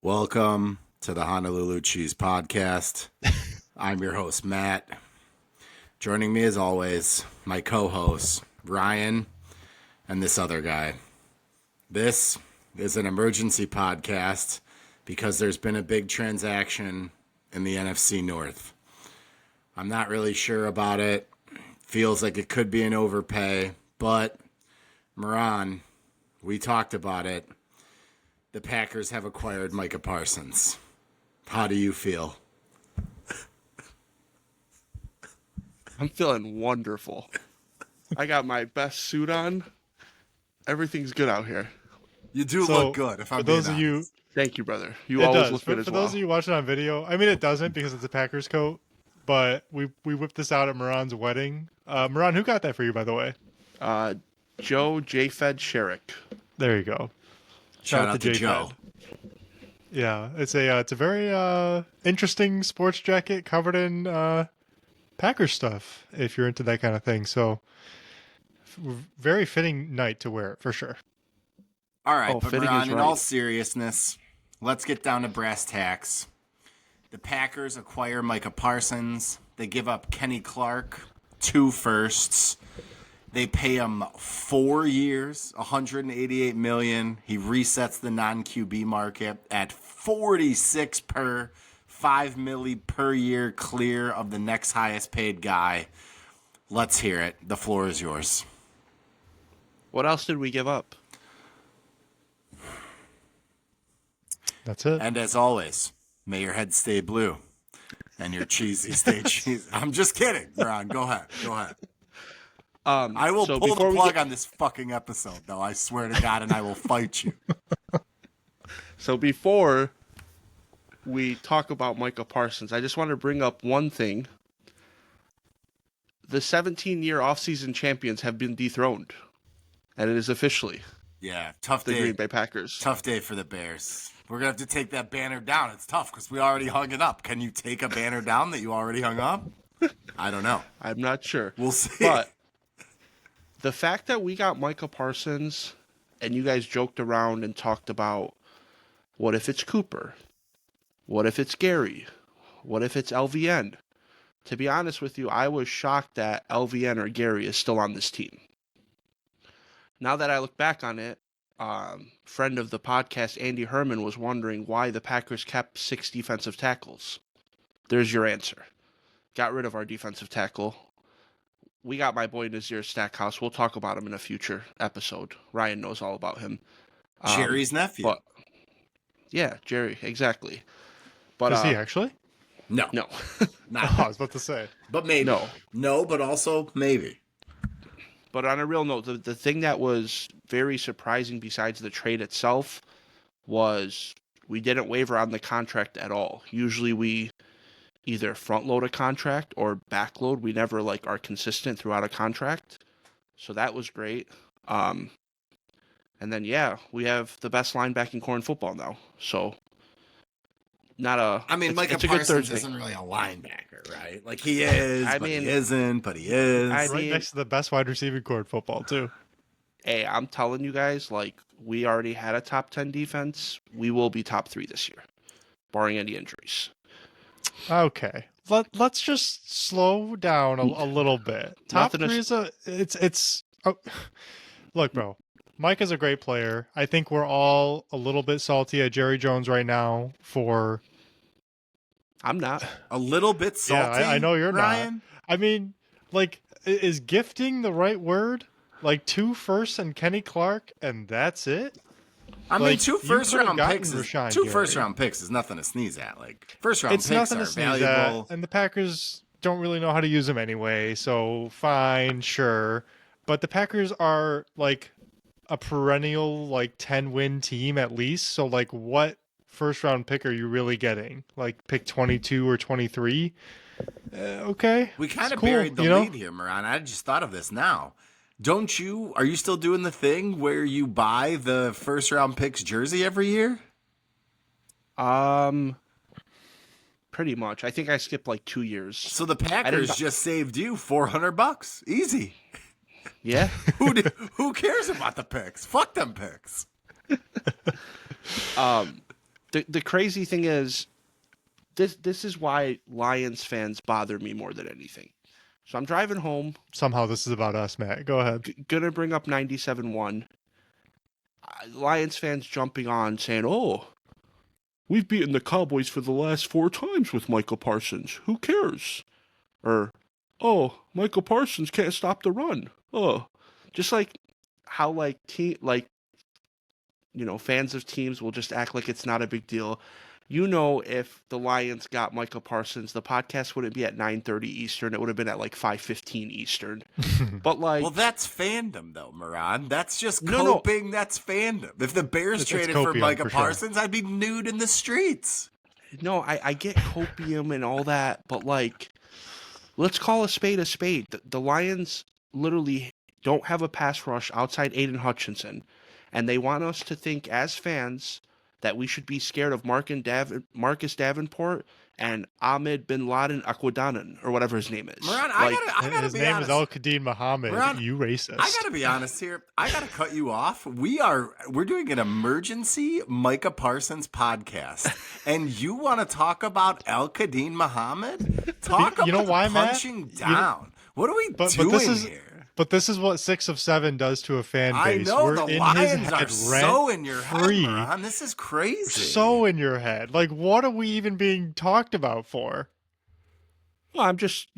Welcome to the Honolulu Cheese Podcast. I'm your host, Matt. Joining me as always, my co-hosts, Ryan and this other guy. This is an emergency podcast because there's been a big transaction in the NFC North. I'm not really sure about it. Feels like it could be an overpay, but Moran, we talked about it. The Packers have acquired Micah Parsons. How do you feel? I'm feeling wonderful. I got my best suit on. Everything's good out here. You do look good, if I'm for being those of you, honest. Thank you, brother. You it always does. look good as For well. those of you watching on video, I mean it doesn't because it's a Packers coat, but we whipped this out at Moran's wedding. Moran, who got that for you, by the way? Joe J-Fed Sherrick. There you go. Shout out to J-Fed. Joe. Yeah, it's a very interesting sports jacket covered in Packers stuff. If you're into that kind of thing, so very fitting night to wear it for sure. All right, Oh, but fitting Moran, is in right. all seriousness, let's get down to brass tacks. The Packers acquire Micah Parsons. They give up Kenny Clark, 2 firsts. They pay him 4 years, $188 million. He resets the non-QB market at 46 per, $5 million per year clear of the next highest paid guy. Let's hear it. The floor is yours. What else did we give up? That's it. And as always, may your head stay blue and your cheesy stay cheesy. I'm just kidding, Ron. Go ahead. I will so pull the before we plug get- on this fucking episode, though. I swear to God, and I will fight you. So before we talk about Micah Parsons, I just want to bring up one thing. The 17-year offseason champions have been dethroned, and it is officially Yeah, tough the day. Green Bay Packers. Tough day for the Bears. We're going to have to take that banner down. It's tough because we already hung it up. Can you take a banner down that you already hung up? I don't know. I'm not sure. We'll see. But the fact that we got Micah Parsons and you guys joked around and talked about what if it's Cooper? What if it's Gary? What if it's LVN? To be honest with you, I was shocked that LVN or Gary is still on this team. Now that I look back on it, friend of the podcast, Andy Herman, was wondering why the Packers kept 6 defensive tackles. There's your answer. Got rid of our defensive tackle. We got my boy Nazir Stackhouse. We'll talk about him in a future episode. Ryan knows all about him. Jerry's nephew. But yeah, Jerry, exactly. But Is he actually? No. no, Not. I was about to say. But maybe. no. No, but also maybe. But on a real note, the thing that was very surprising besides the trade itself was we didn't waver on the contract at all. Usually we either front load a contract or back load. We never are consistent throughout a contract. So that was great. And then we have the best linebacking core in football now. So Micah it's a good Parsons Thursday. isn't really a linebacker, right? Like he is, I but mean, he isn't, but he is. I Right mean- next to the best wide receiving core in football too. Hey, I'm telling you guys, we already had a top 10 defense. We will be top 3 this year, barring any injuries. Okay. Let's just slow down a little bit. Top Nothing to 3 is it's look, bro. Mike is a great player. I think we're all a little bit salty at Jerry Jones right now for I'm not. A little bit salty. Yeah, I know you're Ryan. not. I mean, is gifting the right word? 2 firsts and Kenny Clark and that's it? I mean, 2 you first could've round gotten picks. Rashawn 2 Gary. first round picks is nothing to sneeze at. First round It's picks nothing are to sneeze valuable. at, and the Packers don't really know how to use them anyway, so fine, sure. But the Packers are a perennial 10-win team at least. So what first round pick are you really getting? Pick 22 or 23? Okay. We kind It's of cool, buried the you know? lead here, Moran. I just thought of this now. Are you still doing the thing where you buy the first round picks jersey every year? Pretty much. I think I skipped 2 years. So the Packers just saved you $400. Easy. Yeah. Who cares about the picks? Fuck them picks. the crazy thing is, this is why Lions fans bother me more than anything. So I'm driving home. Somehow this is about us, Matt. Go ahead. Gonna bring up 97-1. Lions fans jumping on saying, "Oh, we've beaten the Cowboys for the last 4 times with Micah Parsons. Who cares?" Or, "Oh, Micah Parsons can't stop the run." Oh, just like how fans of teams will just act like it's not a big deal. If the Lions got Micah Parsons, the podcast wouldn't be at 9:30 Eastern. It would have been at like 5:15 Eastern. But well, that's fandom, though, Moran. That's just coping. No. That's fandom. If the Bears traded for Micah Parsons, I'd be nude in the streets. No, I get copium and all that, but let's call a spade a spade. The Lions literally don't have a pass rush outside Aiden Hutchinson, and they want us to think as fans that we should be scared of Marcus Davenport and Ahmed bin Laden Aquadanan, or whatever his name is. Moran, I gotta his be name honest. is Al-Qadim Muhammad. Moran, you racist. I gotta be honest here. I gotta cut you off. We're doing an emergency Micah Parsons podcast, and you want to talk about Al-Qadim Muhammad? Talk about why, punching Matt? down. What are we doing here? But this is what 6 of 7 does to a fan base. I know. We're the in Lions his are head so in your free. head, Moran. This is crazy. So in your head. Like, what are we even being talked about for? Well, I'm just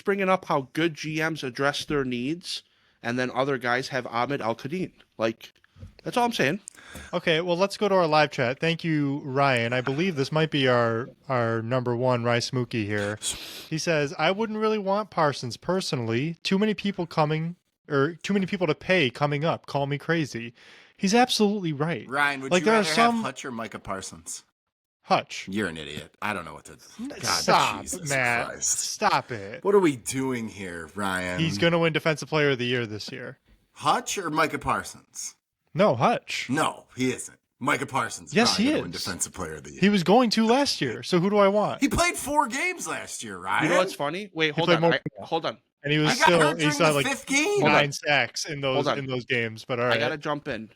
bringing up how good GMs address their needs, and then other guys have Ahmed Al-Qadim. That's all I'm saying. Okay, well, let's go to our live chat. Thank you, Ryan. I believe this might be our number one, Rice Mookie here. He says, I wouldn't really want Parsons personally. Too many people to pay coming up. Call me crazy. He's absolutely right. Ryan, would you rather have Hutch or Micah Parsons? Hutch. You're an idiot. I don't know what to do. Stop, Jesus Matt. Christ. Stop it. What are we doing here, Ryan? He's going to win Defensive Player of the Year this year. Hutch or Micah Parsons? No, Hutch. No, he isn't. Micah Parsons. Yes, he is. Win Defensive Player of the Year. He was going to last year. So who do I want? He played 4 games last year, Ryan. You know what's funny? Wait, hold on. And he was he had like 9 sacks in those games. But all right, I gotta jump in.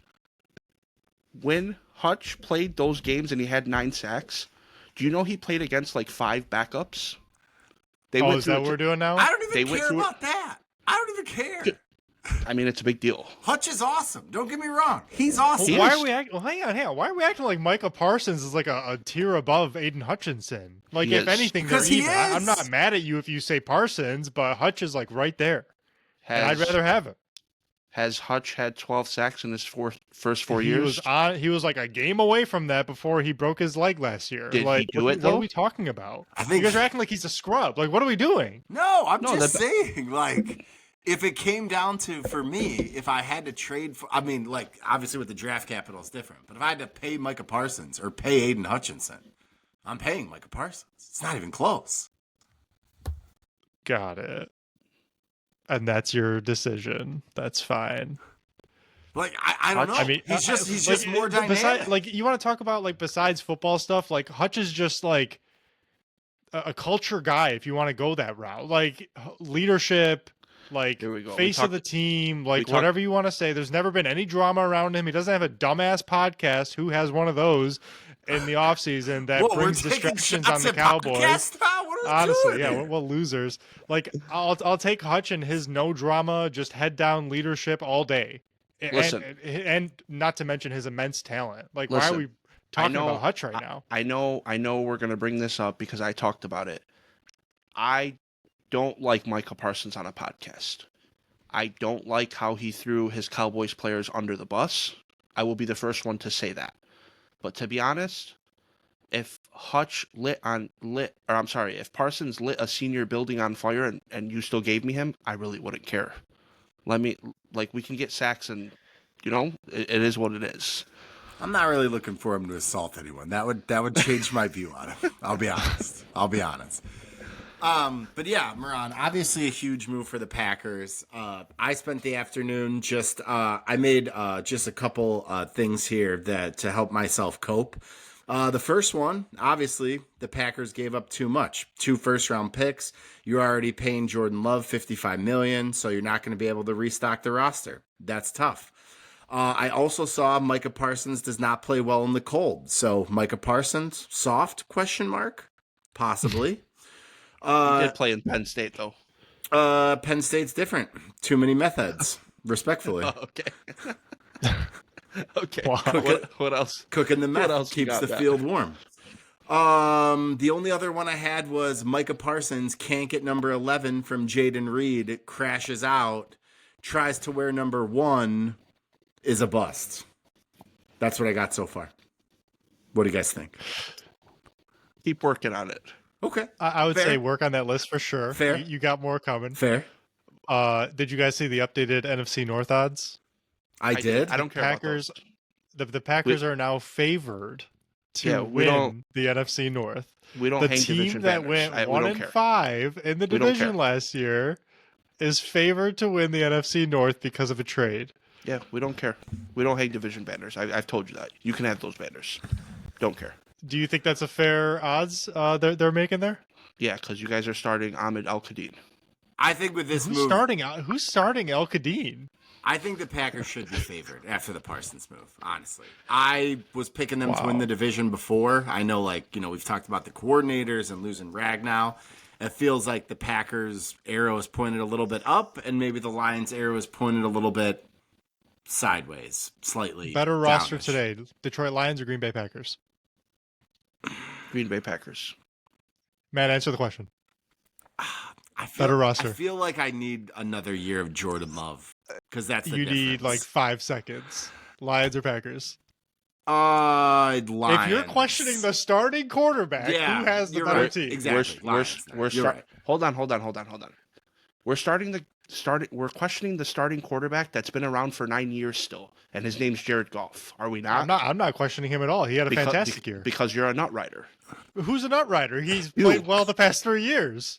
When Hutch played those games and he had 9 sacks, do you know he played against like 5 backups? Is that what we're doing now? I don't even care about that. I don't even care. I mean, it's a big deal. Hutch is awesome. Don't get me wrong. He's awesome. Why are we acting? Hang on. Why are we acting like Micah Parsons is like a tier above Aiden Hutchinson? Like, if anything, they're even. I'm not mad at you if you say Parsons, but Hutch is like right there. And I'd rather have him. Has Hutch had 12 sacks in his first 4 years? He was like a game away from that before he broke his leg last year. Did he do it, though? What are we talking about? I think you guys are acting like he's a scrub. Like, what are we doing? No, I'm just saying, like, if it came down to, for me, if I had to trade for, I mean, like, obviously with the draft capital it's different, but if I had to pay Micah Parsons or pay Aiden Hutchinson, I'm paying Micah Parsons. It's not even close. Got it. And that's your decision. That's fine. Like, I don't know. I mean, he's just more dynamic. You want to talk about, besides football stuff, Hutch is just, a culture guy, if you want to go that route. Leadership, face of the team, whatever you want to say. There's never been any drama around him. He doesn't have a dumbass podcast. Who has one of those in the offseason that brings distractions on the Cowboys? Honestly, yeah, what losers. I'll take Hutch and his no drama, just head down leadership all day. And not to mention his immense talent. Why are we talking about Hutch right now? I know we're going to bring this up because I talked about it. I don't like Micah Parsons on a podcast. I don't like how he threw his Cowboys players under the bus. I will be the first one to say that. But to be honest, if if Parsons lit a senior building on fire and you still gave me him, I really wouldn't care. We can get sacks and, it is what it is. I'm not really looking for him to assault anyone. That would change my view on him. I'll be honest. But yeah, Moran, obviously a huge move for the Packers. I spent the afternoon I made just a couple things here to help myself cope. The first one, obviously, the Packers gave up too much. 2 first-round picks. You're already paying Jordan Love $55 million, so you're not going to be able to restock the roster. That's tough. I also saw Micah Parsons does not play well in the cold. So Micah Parsons, soft, question mark? Possibly. He did play in Penn State, though. Penn State's different. Too many meth heads, respectfully. Oh, okay. Okay. Wow. What else? Cooking the meth else you keeps got, the Matt? field warm. The only other one I had was Micah Parsons can't get number 11 from Jaden Reed. It crashes out, tries to wear number 1, is a bust. That's what I got so far. What do you guys think? Keep working on it. Okay. I would Fair. say work on that list for sure. Fair. You got more coming. Fair. Did you guys see the updated NFC North odds? I did. I don't care Packers. about The Packers are now favored to Yeah, we win the NFC North. those. We don't The hang team division that banners. went We 1 don't and care. 5 in the We don't division care. last year is favored to win the NFC North because of a trade. Yeah, we don't care. We don't hang division banners. I've told you that. You can have those banners. Don't care. Do you think that's a fair odds they're making there? Yeah, because you guys are starting Ahmed Al-Qadin. I think with this Who's move, starting El Kadeen? I think the Packers should be favored after the Parsons move, honestly. I was picking them to win the division before. I know, we've talked about the coordinators and losing Ragnow. It feels like the Packers' arrow is pointed a little bit up, and maybe the Lions' arrow is pointed a little bit sideways, slightly. Better roster downish. today, Detroit Lions or Green Bay Packers? Green Bay Packers. Matt, answer the question. Better roster. I feel like I need another year of Jordan Love because that's the You need difference. like 5 seconds. Lions or Packers? Lions. If you're questioning the starting quarterback, who has the you're better right. team? Exactly. Lions. You're right. Hold on. We're questioning the starting quarterback that's been around for 9 years still, and his name's Jared Goff. Are we not? I'm not questioning him at all. He had a fantastic year. Because you're a nut rider. Who's a nut rider? He's You. played well the past 3 years.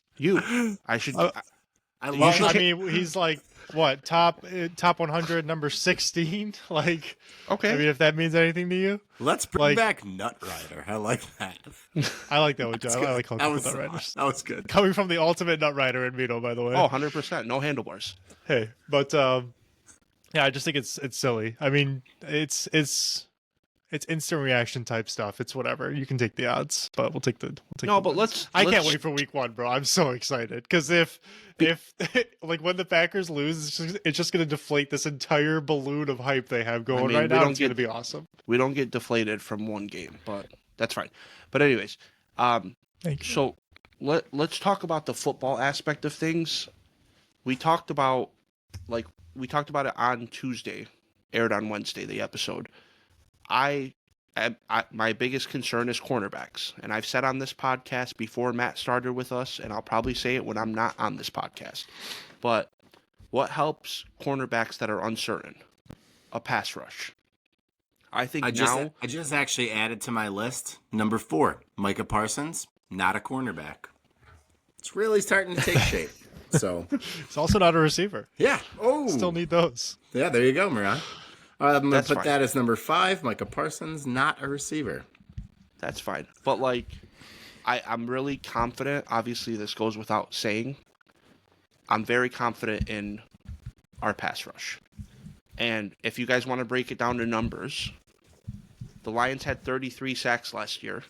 I should. I love I mean, he's like what top 100, number 16. Like, Okay. I mean, if that means anything to you, Let's bring like- back Nut Rider. I like that. I like that one too. I like that calling was people nut riders. That was good. Coming from the ultimate nut rider in Vito, by the way. Oh, 100%. No handlebars. Hey, but yeah, I just think it's silly. I mean, it's instant reaction type stuff. It's whatever. You can take the odds, but we'll take the. No, but wins. let's. I can't let's- wait for week 1, bro. I'm so excited because if like when the Packers lose, it's just going to deflate this entire balloon of hype they have going mean, right we now. don't It's going to get- be awesome. We don't get deflated from one game, but that's fine. But anyways, Thank you. so let's talk about the football aspect of things. We talked about it on Tuesday, aired on Wednesday, the episode. My biggest concern is cornerbacks, and I've said on this podcast before Matt started with us, and I'll probably say it when I'm not on this podcast. But what helps cornerbacks that are uncertain? A pass rush. I think I now. just actually added to my list number 4, Micah Parsons, not a cornerback. It's really starting to take shape. So It's also not a receiver. yeah. Oh, Still need those. yeah. There you go, Miran. I'm gonna That's put fine. that as number 5. Micah Parsons, not a receiver. That's fine. But I'm really confident. Obviously, this goes without saying. I'm very confident in our pass rush. And if you guys want to break it down to numbers, the Lions had 33 sacks last year.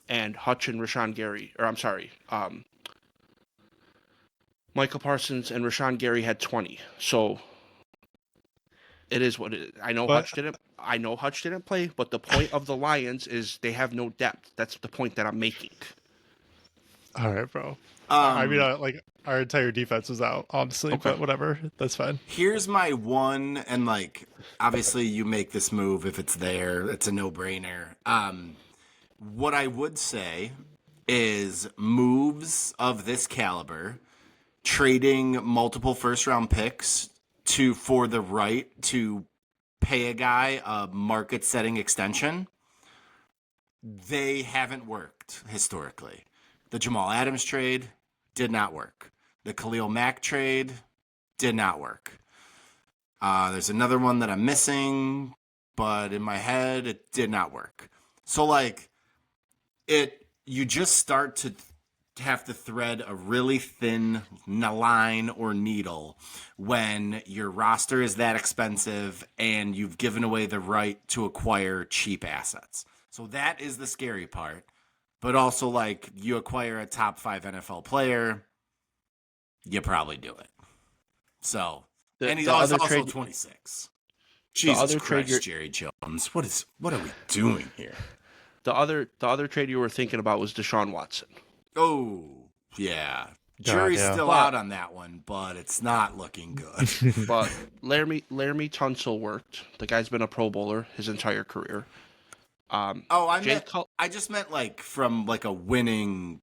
And Hutch and Rashawn Gary, Micah Parsons and Rashawn Gary had 20. So it is what it is. I know Hutch didn't play, but the point of the Lions is they have no depth. That's the point that I'm making. All right, bro. I mean, like our entire defense was out, honestly, Okay. but whatever. That's fine. Here's my one, and obviously you make this move if it's there. It's a no-brainer. What I would say is moves of this caliber, trading multiple first-round picks for the right to pay a guy a market-setting extension, they haven't worked historically. The Jamal Adams trade did not work. The Khalil Mack trade did not work. There's another one that I'm missing, but in my head, it did not work. So, you just start to have to thread a really thin line or needle when your roster is that expensive and you've given away the right to acquire cheap assets. So that is the scary part. But also, like, you acquire a top 5 NFL player, you probably do it. So, and he's also 26. Jesus Christ, Jerry Jones. What are we doing here? The other trade you were thinking about was Deshaun Watson. Oh, yeah. Jury's still out on that one, but it's not looking good. But Laramie Tunsil worked. The guy's been a Pro Bowler his entire career. I just meant like from like a winning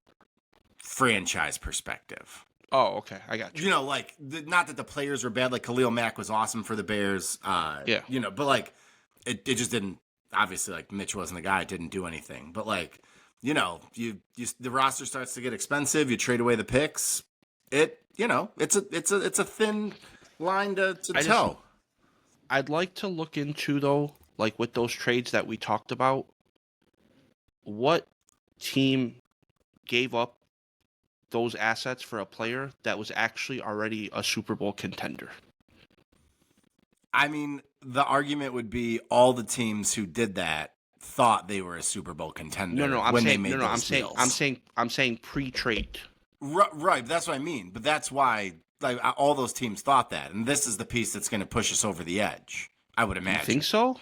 franchise perspective. Oh, okay. I got you. You know, like, not that the players were bad. Like, Khalil Mack was awesome for the Bears. Yeah. You know, but, like, it just didn't, obviously, like, Mitch wasn't the guy. It didn't do anything. But, like, you know, the roster starts to get expensive. You trade away the picks. It's a thin line to toe. I'd like to look into, though, like, with those trades that we talked about, what team gave up those assets for a player that was actually already a Super Bowl contender? I mean, the argument would be all the teams who did that thought they were a Super Bowl contender I'm saying pre-trade. Right, that's what I mean. But that's why, like, all those teams thought that, and this is the piece that's going to push us over the edge, I would imagine. You think so?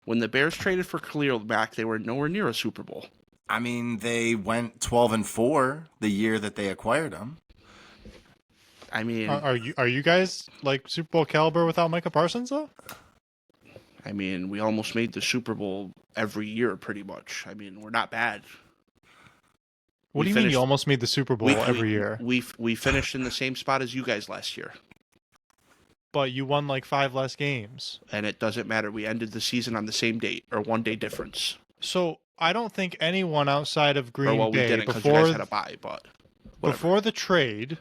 When the Bears traded for Khalil Mack, they were nowhere near a Super Bowl. I mean, they went 12-4 the year that they acquired him. I mean, are you guys like Super Bowl caliber without Micah Parsons though? I mean, we almost made the Super Bowl every year, pretty much. I mean, we're not bad. What do you mean you almost made the Super Bowl every year? We finished in the same spot as you guys last year. But you won like 5 less games. And it doesn't matter. We ended the season on the same date, or 1 day difference. So I don't think anyone outside of Green Bay, we didn't because you guys had a bye, but whatever. Before the trade,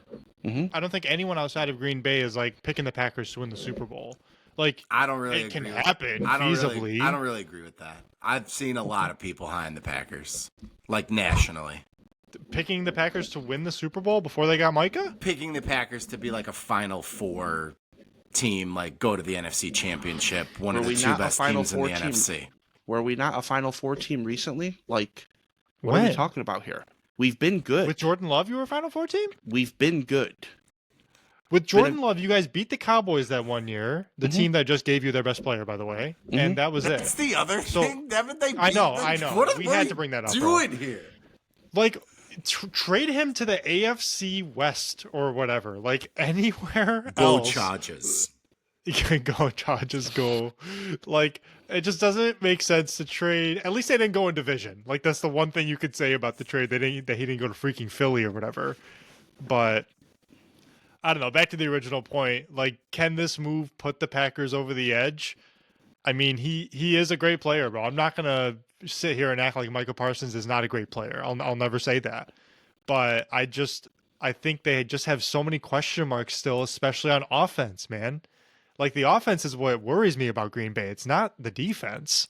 I don't think anyone outside of Green Bay is like picking the Packers to win the Super Bowl. Like, I don't really. It can happen feasibly. I don't really agree with that. I've seen a lot of people behind the Packers, like nationally, picking the Packers to win the Super Bowl before they got Micah. Picking the Packers to be like a Final Four team, like go to the NFC Championship, one of the 2 best teams in the NFC. Were we not a Final Four team recently? Like, what are we talking about here? We've been good. With Jordan Love, you were a Final Four team? We've been good. With Jordan Love, you guys beat the Cowboys that one year, the team that just gave you their best player, by the way, and that was That's the other thing. Haven't they beat I know. What we had to bring that up. Doing here? Like, trade him to the AFC West or whatever. Like, anywhere else. Go Chargers. Go Chargers, go. Like, it just doesn't make sense to trade. At least they didn't go in division. Like, that's the one thing you could say about the trade. That he didn't go to freaking Philly or whatever. But I don't know. Back to the original point. Like, can this move put the Packers over the edge? I mean, he is a great player, bro. I'm not gonna sit here and act like Micah Parsons is not a great player. I'll never say that. But I think they just have so many question marks still, especially on offense, man. Like, the offense is what worries me about Green Bay. It's not the defense.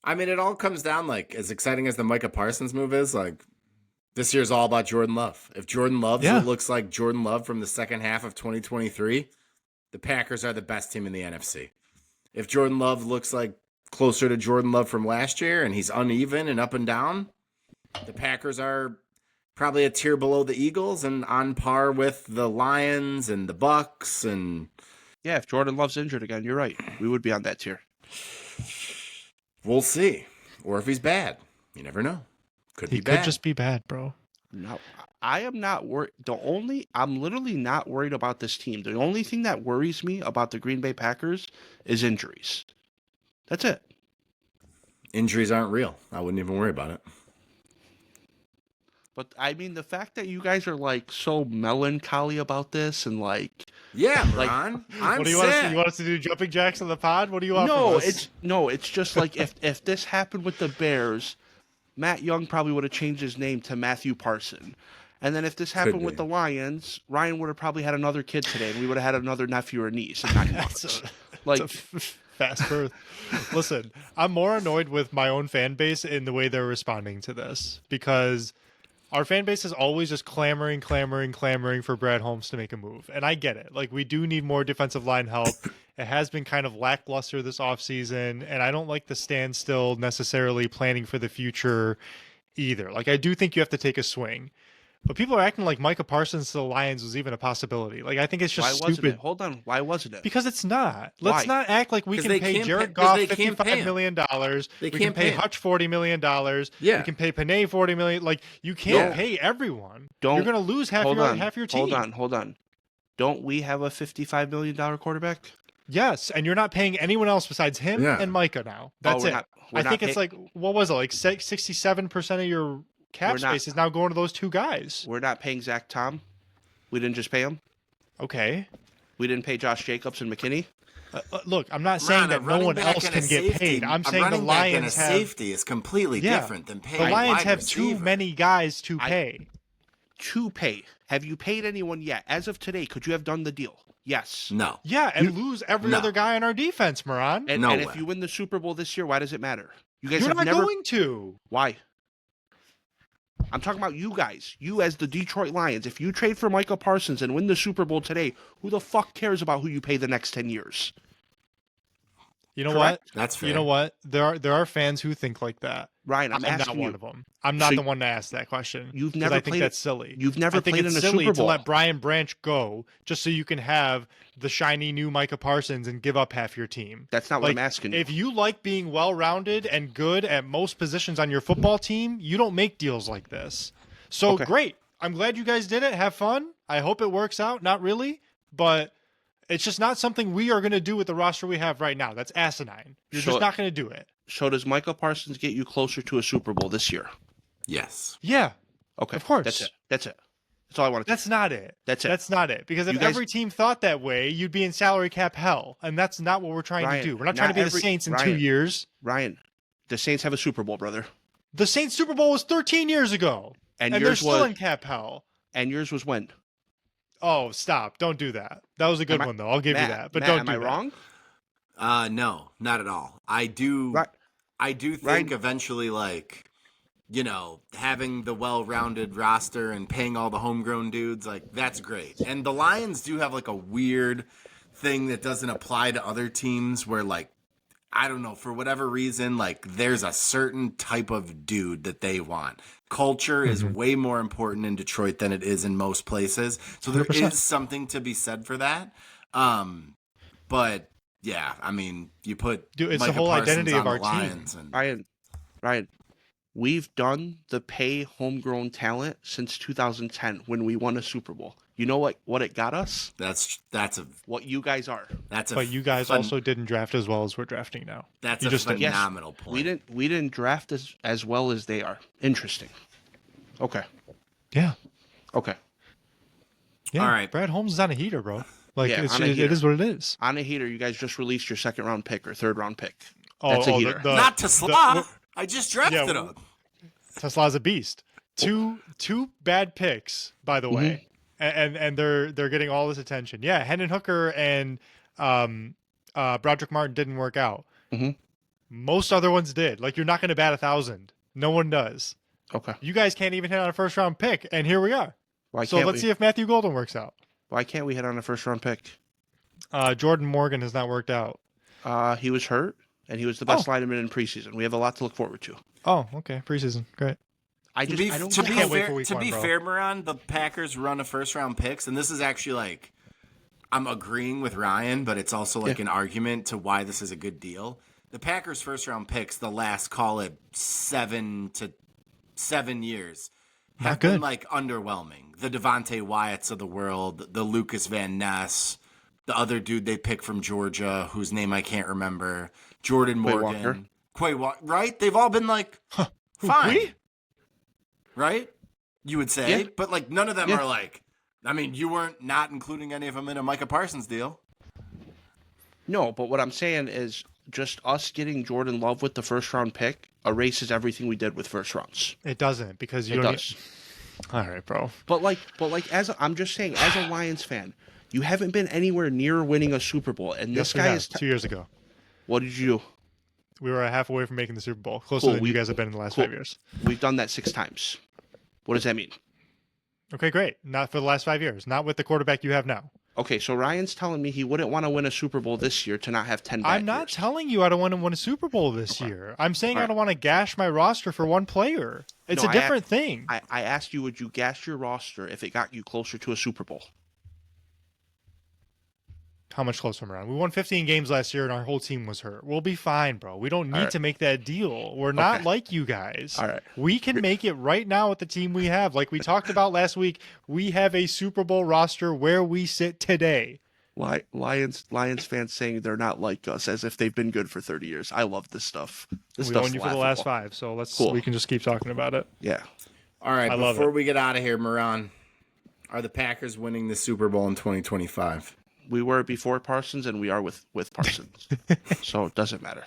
I mean, it all comes down, like, as exciting as the Micah Parsons move is, like, this year's all about Jordan Love. If Jordan Love looks like Jordan Love from the second half of 2023, the Packers are the best team in the NFC. If Jordan Love looks like closer to Jordan Love from last year and he's uneven and up and down, the Packers are probably a tier below the Eagles and on par with the Lions and the Bucks and... Yeah, if Jordan Love's injured again, you're right. We would be on that tier. We'll see. Or if he's bad. You never know. He could just be bad, bro. No, I am not worried. I'm literally not worried about this team. The only thing that worries me about the Green Bay Packers is injuries. That's it. Injuries aren't real. I wouldn't even worry about it. But, I mean, the fact that you guys are, like, so melancholy about this and, like... Yeah, Ron. I'm what do you sad. want us to, you want us to do jumping jacks on the pod? What do you want it's just, like, if this happened with the Bears, Matt Young probably would have changed his name to Matthew Parson. And then if this happened with the Lions, Ryan would have probably had another kid today, and we would have had another nephew or niece in 9 months. Fast birth. Listen, I'm more annoyed with my own fan base in the way they're responding to this, because Our fan base is always just clamoring for Brad Holmes to make a move. And I get it. Like, we do need more defensive line help. It has been kind of lackluster this offseason, and I don't like the standstill necessarily planning for the future either. Like, I do think you have to take a swing. But people are acting like Micah Parsons to the Lions was even a possibility. Like, I think it's just Why stupid. wasn't it? Hold on. Why wasn't it? Because it's not. Let's not act like we 'Cause can they pay can't Jared pay- 'cause Goff they can't pay $55 him. million. They We can can't pay pay him. Hutch $40 million. Yeah. We can pay Panay $40 million. Like, you can't Yeah. pay everyone. Don't- You're going to lose half your team. Hold on. Don't we have a $55 million quarterback? Yes, and you're not paying anyone else besides him Yeah. and Micah now. That's we're it. not- I we're think not it's like, what was it? Like 67% of your cap We're not- space is now going to those two guys. We're not paying Zach Tom. We didn't just pay him. Okay. We didn't pay Josh Jacobs and McKinney. Look, I'm not saying Ron, a that no running one back else and a can get safety- paid. I'm a saying the running back and a Lions have safety is completely different than paying the Lions wide have receiver. too many guys to pay. To pay. Have you paid anyone yet? As of today, could you have done the deal? Yes. No. Yeah, and lose every No. other guy on our defense, Moran. And, No and way. if you win the Super Bowl this year, why does it matter? You guys You're have not never. going to. Why? I'm talking about you guys. You as the Detroit Lions. If you trade for Micah Parsons and win the Super Bowl today, who the fuck cares about who you pay the next 10 years? You know Correct. what? That's fair. You know what? There are fans who think like that. Ryan, I'm not asking one you. of them. I'm not So the one to ask that question. You've 'cause never I think played that's silly. You've never I think played it's in a silly Super to Bowl. let Brian Branch go just so you can have the shiny new Micah Parsons and give up half your team. That's not what I'm asking you. If you like being well-rounded and good at most positions on your football team, you don't make deals like this. So Okay. great. I'm glad you guys did it. Have fun. I hope it works out. Not really, but it's just not something we are going to do with the roster we have right now. That's asinine. You're So- just not going to do it. So does Micah Parsons get you closer to a Super Bowl this year? Yes. Yeah, Okay. Of course. That's it. That's all I want to that's not it. That's it. That's not it. Because if You guys- every team thought that way, you'd be in salary cap hell, and that's not what we're trying Ryan, to do. We're not trying to not be the every- Saints in 2 Ryan. years. Ryan, the Saints have a Super Bowl, brother. The Saints Super Bowl was 13 years ago, And they're yours still was in cap hell. and yours was when? Oh, stop! Don't do that. That was a good Am I- one, though. I'll give you Matt, that, but Matt, don't am do I that. wrong? No, not at all. I do. Right. I do think Right. eventually, like, you know, having the well-rounded roster and paying all the homegrown dudes, like, that's great. And the Lions do have like a weird thing that doesn't apply to other teams where, like, I don't know, for whatever reason, like, there's a certain type of dude that they want. Culture is way more important in Detroit than it is in most places. So there 100%. is something to be said for that. But yeah, I mean, you put Dude, it's the Micah whole Parsons identity on of the our team. Lions and Ryan, we've done the pay homegrown talent since 2010 when we won a Super Bowl. You know what it got us? that's a What you guys are. But you guys also didn't draft as well as we're drafting now. that's you a just didn't. phenomenal point. We didn't draft as well as they are. Interesting. Okay. Yeah. Okay. Yeah. All right. Brad Holmes is on a heater, bro. Like Yeah, it's, on a it heater. is what it is. On a heater, you guys just released your second round pick or third round pick. That's a heater. Not Tesla. I just drafted Yeah, him. Tesla's a beast. Two bad picks, by the way, and they're getting all this attention. Yeah, Hendon Hooker and Broderick Martin didn't work out. Mhm. Most other ones did. Like, you're not going to bat 1,000. No one does. Okay. You guys can't even hit on a first round pick, and here we are. Why So can't let's we? see if Matthew Golden works out. Why can't we hit on a first round pick? Jordan Morgan has not worked out. He was hurt, and he was the best lineman in preseason. We have a lot to look forward to. Oh, okay, preseason, great. I To just be, I don't to get be can't wait fair, for week to one, be bro. fair, Moran, the Packers run a first round picks, and this is actually like I'm agreeing with Ryan, but it's also like an argument to why this is a good deal. The Packers first round picks, the last call it 7 years, have Not been good. like underwhelming. The Devontae Wyatts of the world, the Lucas Van Ness, the other dude they picked from Georgia, whose name I can't remember, Jordan Morgan, Quay Walker, right? They've all been like fine. Quay? Right? You would say, Yeah. but like none of them Yeah. are like. I mean, you weren't not including any of them in a Micah Parsons deal. No, but what I'm saying is just us getting Jordan Love with the first round pick erases everything we did with first rounds. It doesn't, because you It don't. does. All right, bro. But I'm just saying, as a Lions fan, you haven't been anywhere near winning a Super Bowl, and this Yes, we guy have, is. 2 years ago. What did you do? We were a half away from making the Super Bowl, closer Cool, than we- you guys have been in the last cool. 5 years. We've done that 6 times. What does that mean? Okay, great. Not for the last 5 years. Not with the quarterback you have now. Okay, so Ryan's telling me he wouldn't want to win a Super Bowl this year to not have 10 bad I'm not years. telling you I don't want to win a Super Bowl this year. I'm saying All I right. don't want to gash my roster for one player. It's No, a different thing. I asked you, would you gash your roster if it got you closer to a Super Bowl? How much closer, Moran? We won 15 games last year and our whole team was hurt. We'll be fine, bro. We don't need right. to make that deal. We're not Okay. like you guys. All right. We can make it right now with the team we have. Like we talked about last week, we have a Super Bowl roster where we sit today. Lions fans saying they're not like us, as if they've been good for 30 years. I love this stuff. This We stuff's own you for the last laughable. 5, so Cool. we can just keep talking about it. Yeah. All right, I love before it. we get out of here, Moran, are the Packers winning the Super Bowl in 2025? We were before Parsons, and we are with Parsons. So it doesn't matter.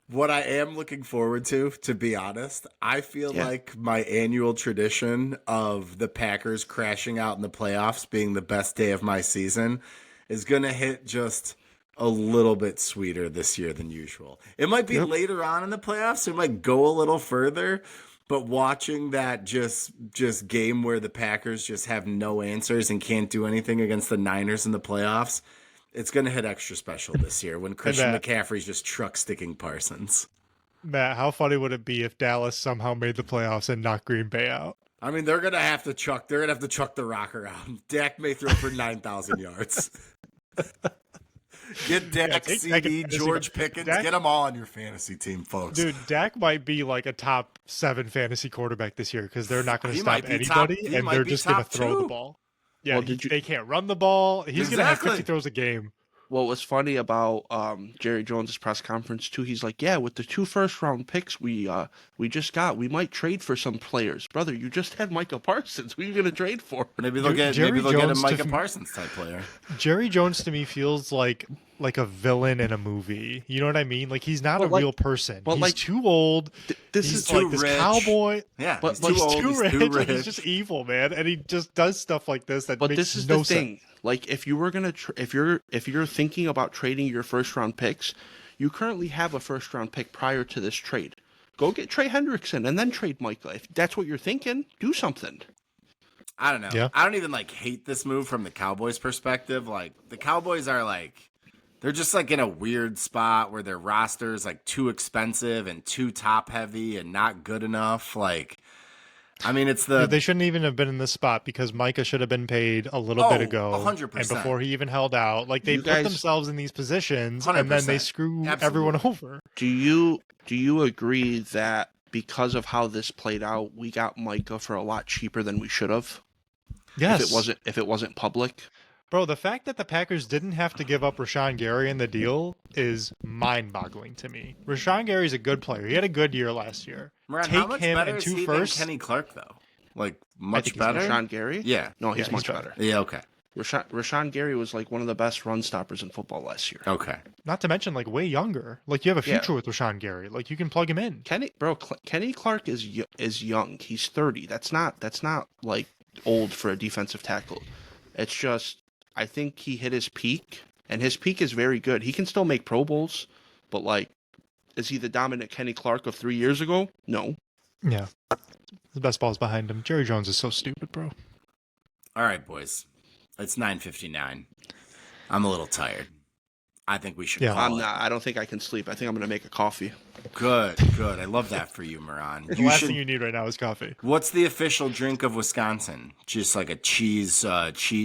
What I am looking forward to be honest, I feel like my annual tradition of the Packers crashing out in the playoffs being the best day of my season is going to hit just a little bit sweeter this year than usual. It might be later on in the playoffs, so it might go a little further, but watching that just game where the Packers just have no answers and can't do anything against the Niners in the playoffs, it's going to hit extra special this year when Christian McCaffrey's just truck sticking Parsons. Matt, how funny would it be if Dallas somehow made the playoffs and knocked Green Bay out? I mean, they're going to have to chuck the rock around. Dak may throw for 9,000 yards. Get Dak, CD, George Pickens. Get them all on your fantasy team, folks. Dude, Dak might be like a top 7 fantasy quarterback this year because they're not going to stop anybody and they're just going to throw the ball. Yeah, Well, they can't run the ball. He's going to have 50 throws a game. What was funny about Jerry Jones' press conference too? He's like, "Yeah, with the 2 first-round picks we just got, we might trade for some players, brother. You just had Micah Parsons. Who are you gonna trade for? Maybe they'll get a Micah Parsons type player. Jerry Jones to me feels like a villain in a movie. You know what I mean? Like he's not a real person. He's too old. This he's is like too this rich. cowboy. Yeah, but He's old, too rich. too And rich. he's just evil, man. And he just does stuff like this that But makes this is no the thing. sense. Like, if you were gonna, if you're thinking about trading your first-round picks, you currently have a first-round pick prior to this trade. Go get Trey Hendrickson and then trade Micah. If that's what you're thinking, do something. I don't know. Yeah. I don't even hate this move from the Cowboys' perspective. Like the Cowboys are they're just in a weird spot where their roster is too expensive and too top heavy and not good enough. I mean, it's They shouldn't even have been in this spot because Micah should have been paid a little bit ago. 100%. And before he even held out. Like, they put themselves in these positions 100%. and then they screw everyone over. Do you agree that because of how this played out, we got Micah for a lot cheaper than we should have? Yes. If it wasn't public? Bro, the fact that the Packers didn't have to give up Rashawn Gary in the deal is mind-boggling to me. Rashawn Gary's a good player. He had a good year last year. Moran, Take how much him better and is 2 he firsts. than Kenny Clark, though? I Much think better? Rashawn Gary? Yeah. No, he's Yeah, much he's better. Yeah, okay. Rashawn Gary was one of the best run stoppers in football last year. Okay. Not to mention, way younger. You have a future with Rashawn Gary. You can plug him in. Kenny Clark is young. He's 30. That's not old for a defensive tackle. It's just I think he hit his peak, and his peak is very good. He can still make Pro Bowls, but is he the dominant Kenny Clark of 3 years ago? No. Yeah. The best ball's behind him. Jerry Jones is so stupid, bro. All right, boys. It's 9:59. I'm a little tired. I think we should call I'm it. not. I don't think I can sleep. I think I'm going to make a coffee. Good. I love that for you, Moran. The last thing you need right now is coffee. What's the official drink of Wisconsin? Just a cheese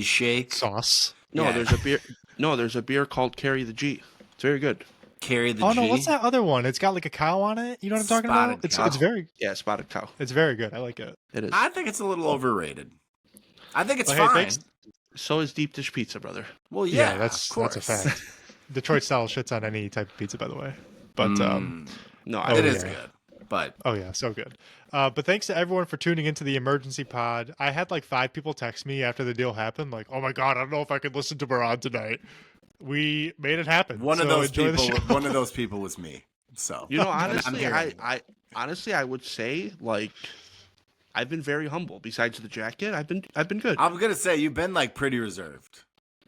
shake? Sauce. No, Yeah. there's a beer. No, there's a beer called Carry the G. It's very good. Carry the Oh G? no, what's that other one? It's got a cow on it. You know what I'm talking about? Spotted cow. It's very Spotted Cow. It's very good. I like it. It is. I think it's a little overrated. I think it's Well, hey, fine. thanks. So is deep dish pizza, brother. Well, yeah, that's of course. a fact. Detroit style shits on any type of pizza, by the way. But No, It is yeah. good. But oh yeah, so good. But thanks to everyone for tuning into the emergency pod. I had 5 people text me after the deal happened, oh my god, I don't know if I could listen to Baran tonight. We made it happen. one of So those enjoy the people show. one of those people was me. So honestly, hearing I would say I've been very humble. Besides the jacket, I've been good. I'm gonna say you've been pretty reserved.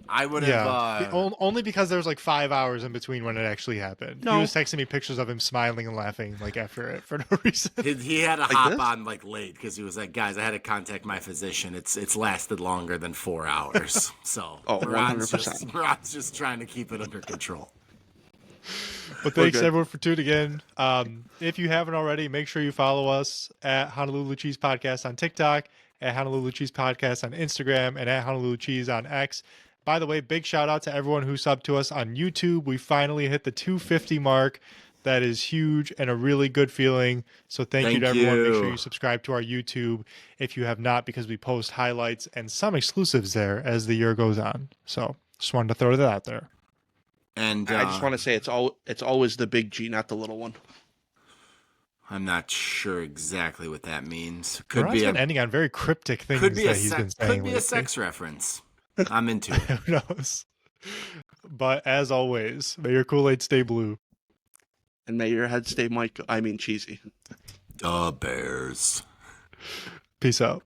I would Yeah, have. only because there was like 5 hours in between when it actually happened. No. He was texting me pictures of him smiling and laughing like after it for no reason. He had to Like hop this? on like late because he was like, guys, I had to contact my physician. It's lasted longer than 4 hours. So Oh, Ron's 100%. just trying to keep it under control. But We're thanks good. everyone for tuning in. If you haven't already, make sure you follow us at Honolulu Cheese Podcast on TikTok, at Honolulu Cheese Podcast on Instagram, and at Honolulu Cheese on X. By the way, big shout out to everyone who subbed to us on YouTube. We finally hit the 250 mark. That is huge and a really good feeling. So thank you to everyone. Make sure you subscribe to our YouTube if you have not, because we post highlights and some exclusives there as the year goes on. So just wanted to throw that out there. And I just want to say it's always the big G, not the little one. I'm not sure exactly what that means. Ron's been ending on very cryptic things could be that he's been saying could be lately. a sex reference. I'm into it. Who knows? But as always, may your Kool-Aid stay blue. And may your head stay cheesy. The Bears. Peace out.